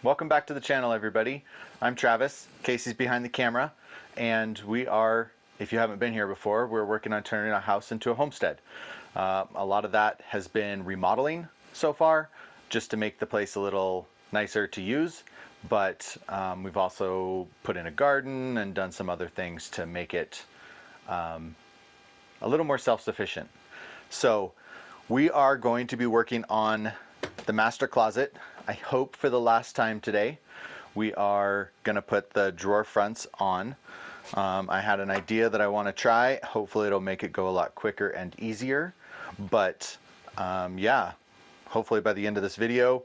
Welcome back to the channel, everybody. I'm Travis, Casey's behind the camera, and we are, if you haven't been here before, we're working on turning our house into a homestead. A lot of that has been remodeling so far, just to make the place a little nicer to use, but we've also put in a garden and done some other things to make it a little more self-sufficient. So we are going to be working on the master closet. I hope for the last time today. We are going to put the drawer fronts on. I had an idea that I want to try. Hopefully it'll make it go a lot quicker and easier. But yeah, hopefully by the end of this video,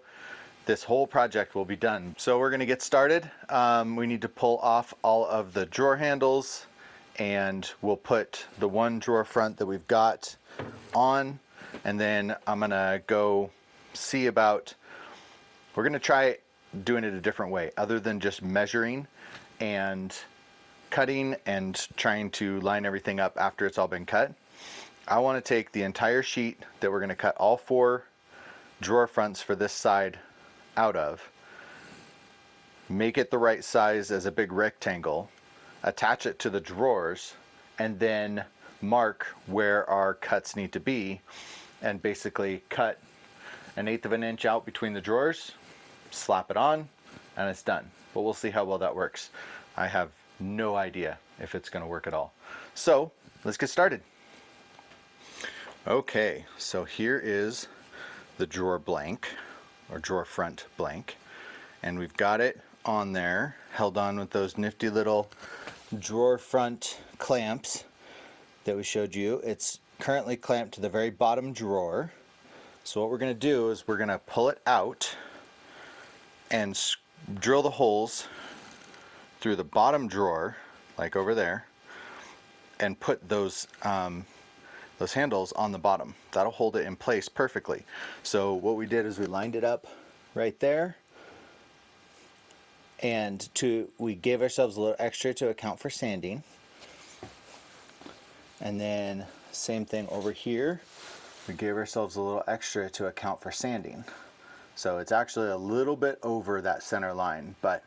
this whole project will be done. So we're going to get started. We need to pull off all of the drawer handles, and we'll put the one drawer front that we've got on, and then I'm going to go see about, we're going to try doing it a different way other than just measuring and cutting and trying to line everything up after it's all been cut. I want to take the entire sheet that we're going to cut all 4 drawer fronts for this side out of, make it the right size as a big rectangle, attach it to the drawers, and then mark where our cuts need to be, and basically cut 1/8 of an inch out between the drawers, slap it on, and it's done. But we'll see how well that works. I have no idea if it's going to work at all. So let's get started. Okay, so here is the drawer blank, or drawer front blank, and we've got it on there, held on with those nifty little drawer front clamps that we showed you. It's currently clamped to the very bottom drawer. So what we're going to do is we're going to pull it out and drill the holes through the bottom drawer, like over there, and put those handles on the bottom. That'll hold it in place perfectly. So what we did is we lined it up right there, and we gave ourselves a little extra to account for sanding. And then same thing over here. We gave ourselves a little extra to account for sanding. So it's actually a little bit over that center line, but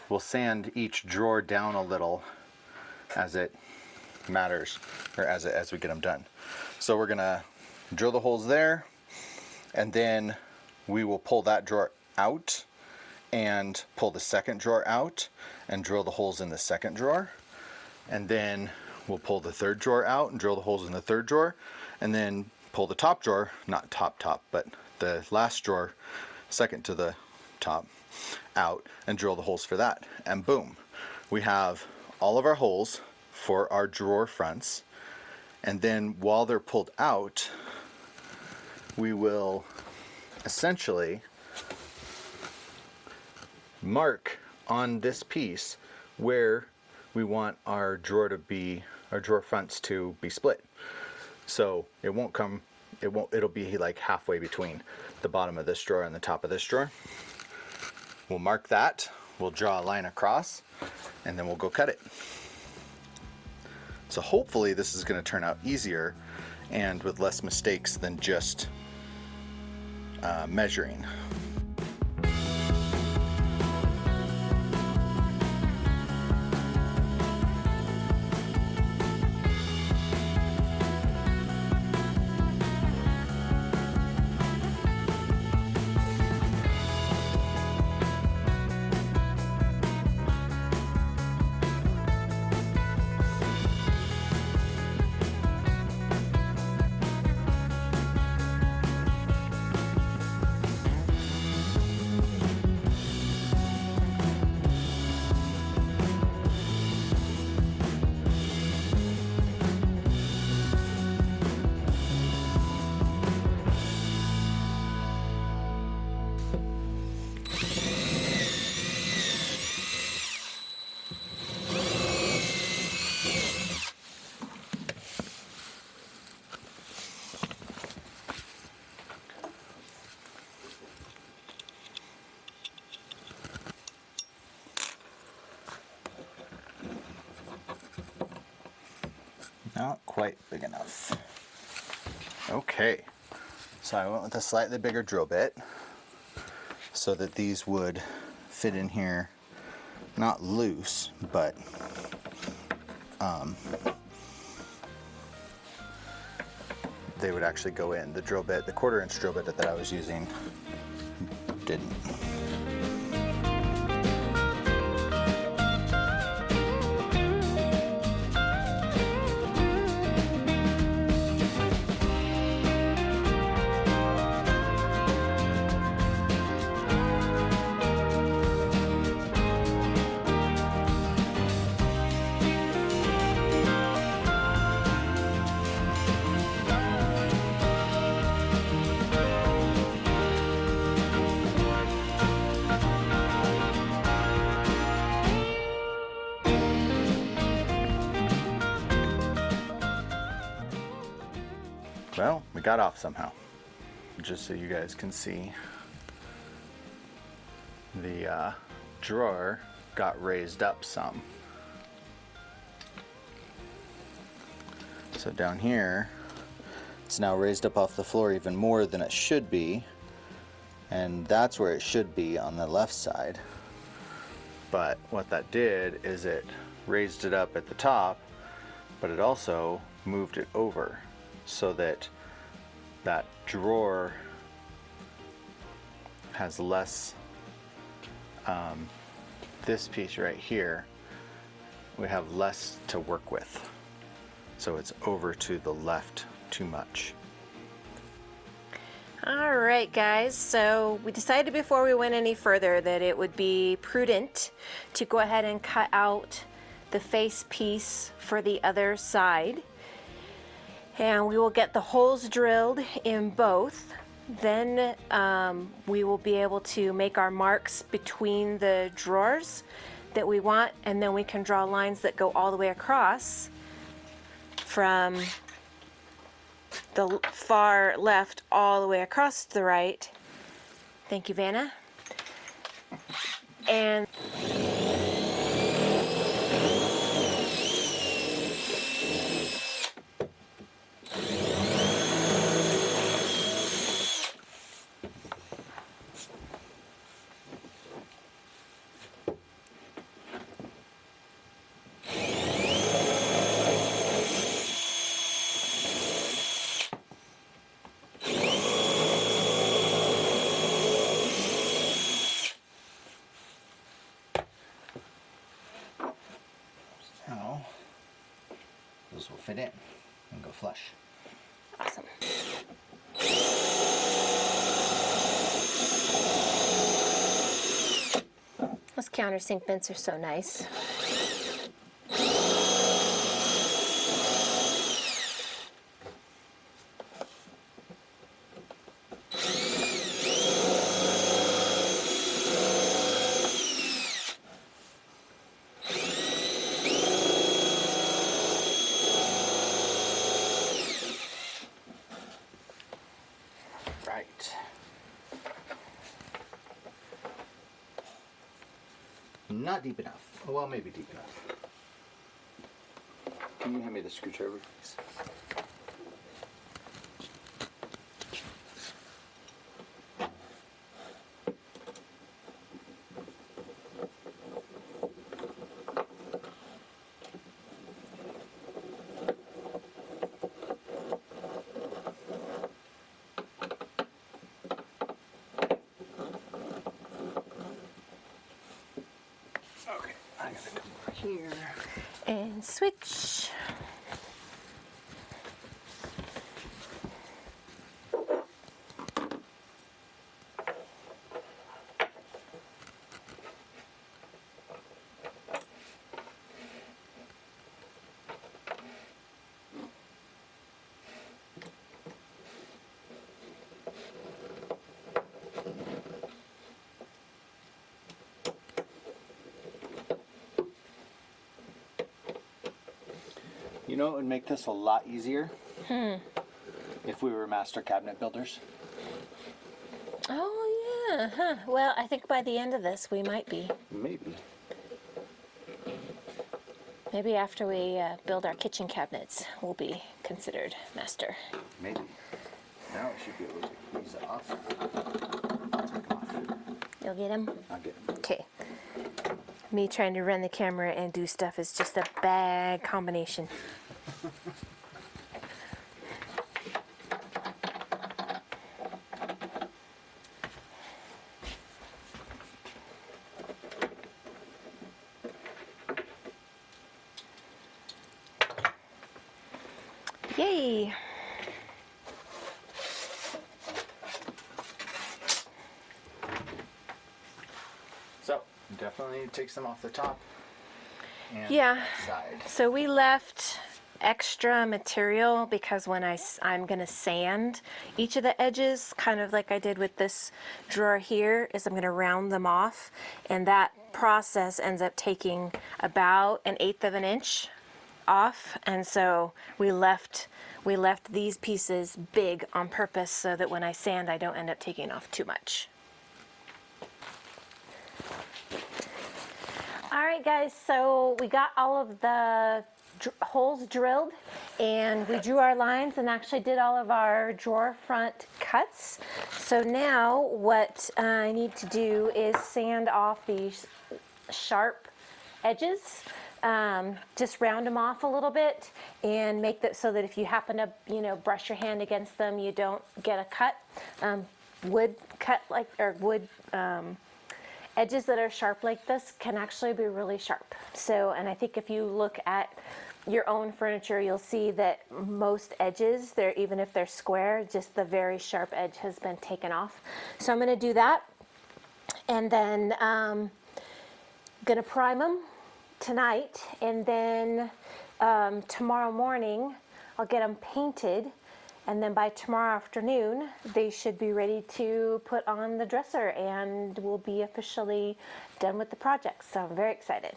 we'll sand each drawer down a little as it matters, or as we get them done. So we're gonna drill the holes there, and then we will pull that drawer out and pull the second drawer out and drill the holes in the second drawer. And then we'll pull the third drawer out and drill the holes in the third drawer, and then pull the top drawer, not top, but the last drawer, second to the top, out and drill the holes for that. And boom, we have all of our holes for our drawer fronts. And then while they're pulled out, we will essentially mark on this piece where we want our drawer fronts to be split. So it'll be like halfway between the bottom of this drawer and the top of this drawer. We'll mark that, we'll draw a line across, and then we'll go cut it. So hopefully this is going to turn out easier and with less mistakes than just measuring. Not quite big enough. Okay, so I went with a slightly bigger drill bit so that these would fit in here, not loose, but they would actually go in. The drill bit, the 1/4-inch drill bit that I was using, didn't. Well, we got off somehow. Just so you guys can see, the drawer got raised up some. So down here, it's now raised up off the floor even more than it should be, and that's where it should be on the left side. But what that did is it raised it up at the top, but it also moved it over, so that that drawer has less, this piece right here, we have less to work with. So it's over to the left too much. All right, guys, so we decided before we went any further that it would be prudent to go ahead and cut out the face piece for the other side. And we will get the holes drilled in both. Then we will be able to make our marks between the drawers that we want, and then we can draw lines that go all the way across from the far left all the way across to the right. Thank you, Vanna. And Now, those will fit in and go flush. awesome. Those countersink vents are so nice. Right. Not deep enough. Well, maybe deep enough. Can you hand me the screwdriver, please? Okay, I'm gonna come over here. And switch. You know, it would make this a lot easier if we were master cabinet builders. Oh, yeah. Huh. Well, I think by the end of this, we might be. Maybe. Maybe after we build our kitchen cabinets, we'll be considered master. Maybe. Now I should be able to take these off. I'll take them off. You'll get him? I'll get them. Okay. Me trying to run the camera and do stuff is just a bad combination. Yay! So definitely take some off the top and Yeah. side. So we left extra material because when I'm going to sand each of the edges, kind of like I did with this drawer here, is I'm going to round them off, and that process ends up taking about 1/8 of an inch off, and so we left these pieces big on purpose so that when I sand I don't end up taking off too much. All right, guys, so we got all of the holes drilled, and we drew our lines and actually did all of our drawer front cuts. So now what I need to do is sand off these sharp edges. Just round them off a little bit and make that so that if you happen to, brush your hand against them, you don't get a cut. Wood edges that are sharp like this can actually be really sharp. So, and I think if you look at your own furniture, you'll see that most edges, even if they're square, just the very sharp edge has been taken off. So I'm going to do that, and then going to prime them tonight, and then tomorrow morning I'll get them painted, and then by tomorrow afternoon they should be ready to put on the dresser, and we'll be officially done with the project. So I'm very excited.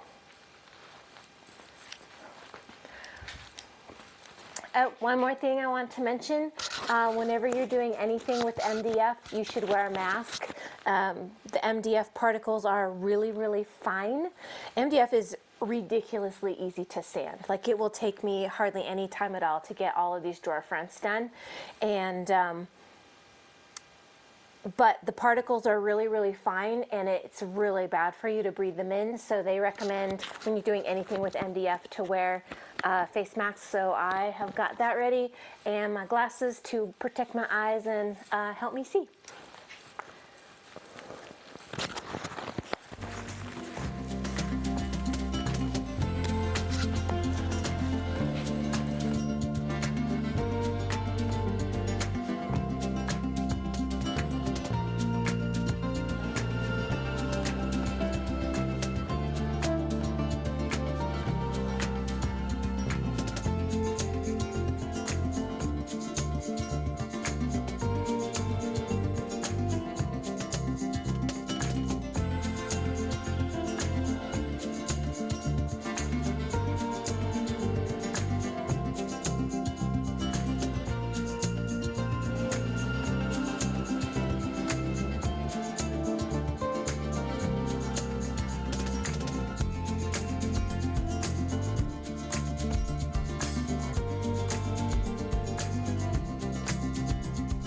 One more thing I want to mention, whenever you're doing anything with MDF, you should wear a mask. The MDF particles are really, really fine. MDF is ridiculously easy to sand. Like, it will take me hardly any time at all to get all of these drawer fronts done. And but the particles are really, really fine, and it's really bad for you to breathe them in. So they recommend, when you're doing anything with MDF, to wear face masks. So I have got that ready, and my glasses to protect my eyes and help me see.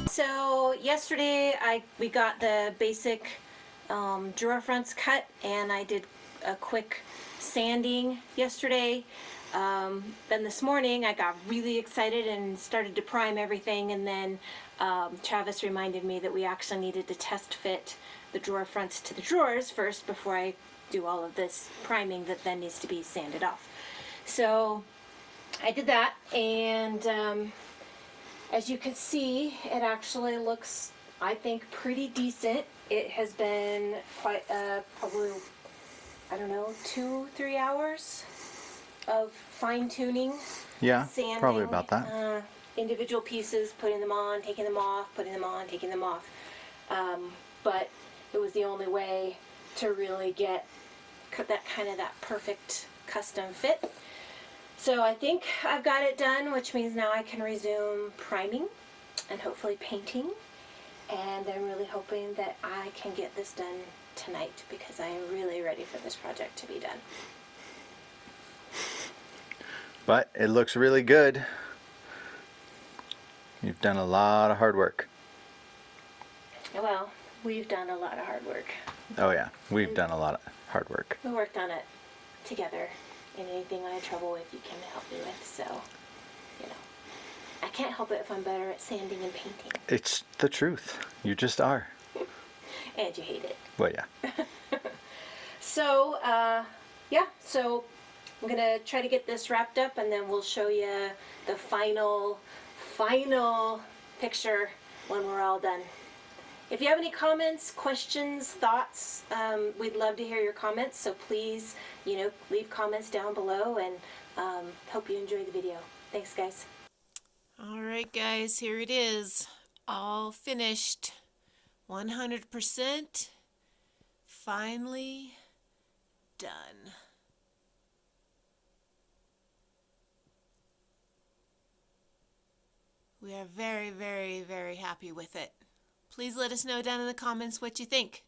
So yesterday we got the basic drawer fronts cut, and I did a quick sanding yesterday. Then this morning I got really excited and started to prime everything, and then Travis reminded me that we actually needed to test fit the drawer fronts to the drawers first before I do all of this priming that then needs to be sanded off. So I did that, and as you can see, it actually looks, I think, pretty decent. It has been quite probably, I don't know, 2-3 hours of fine tuning. Yeah, sanding, probably about that. Individual pieces, putting them on, taking them off, putting them on, taking them off. But it was the only way to really get that perfect custom fit. So I think I've got it done, which means now I can resume priming and hopefully painting. And I'm really hoping that I can get this done tonight, because I am really ready for this project to be done. But it looks really good. You've done a lot of hard work. Well, we've done a lot of hard work. Oh yeah, we've done a lot of hard work. We worked on it together, and anything I had trouble with, you came to help me with. So, you know, I can't help it if I'm better at sanding and painting. It's the truth. You just are. And you hate it. Well, yeah. So, yeah, so I'm gonna try to get this wrapped up, and then we'll show you the final picture when we're all done. If you have any comments, questions, thoughts, we'd love to hear your comments. So please, leave comments down below, and hope you enjoy the video. Thanks, guys. All right, guys, here it is. All finished. 100%. Finally done. We are very, very, very happy with it. Please let us know down in the comments what you think.